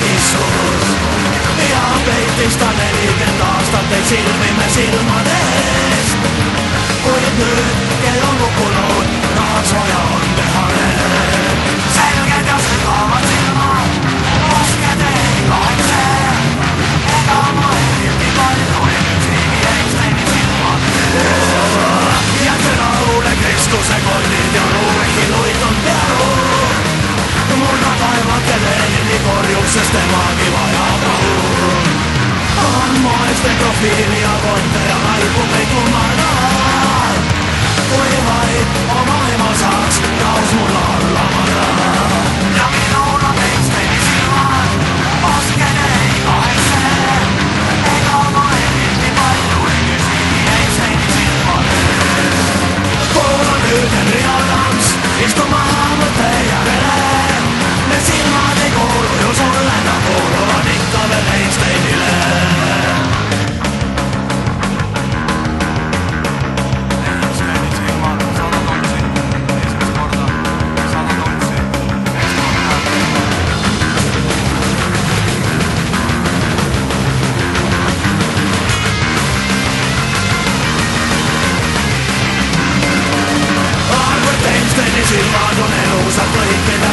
kissus. Ja peitis ta 40 aastat teid silmime silmadest. Kuid nüüd, kel on kukkunud, tahaks vaja on teha need. Selged ja sügavad silmad, osked ei kahekse. Ega ma eriti palju üldsigi eesteni silmad. Jätke rahule Kristuse kollid ja ruueki luitud pearu. Murda kaevake Lenini korjus, sest temagi vajab rahu. On moeste profiili ja konte ja laipu kõik kummardavad. Kui vaid oma ema saaks, raus mul alla mada. Ja minul on eesteni silmad, osked ei kahekse. Ega ma eriti palju üldsigi eesteni silmad. Kuula nüüd Henri Adams, istu maha mõtte järele. Need silmad ei kuulu ju sulle, nad kuuluvad ikka veel Einsteinile. Einsteini silmad, 100 tonssi, esimest korda, 100 tonssi, Albert Einsteini silmad on elusad kõikide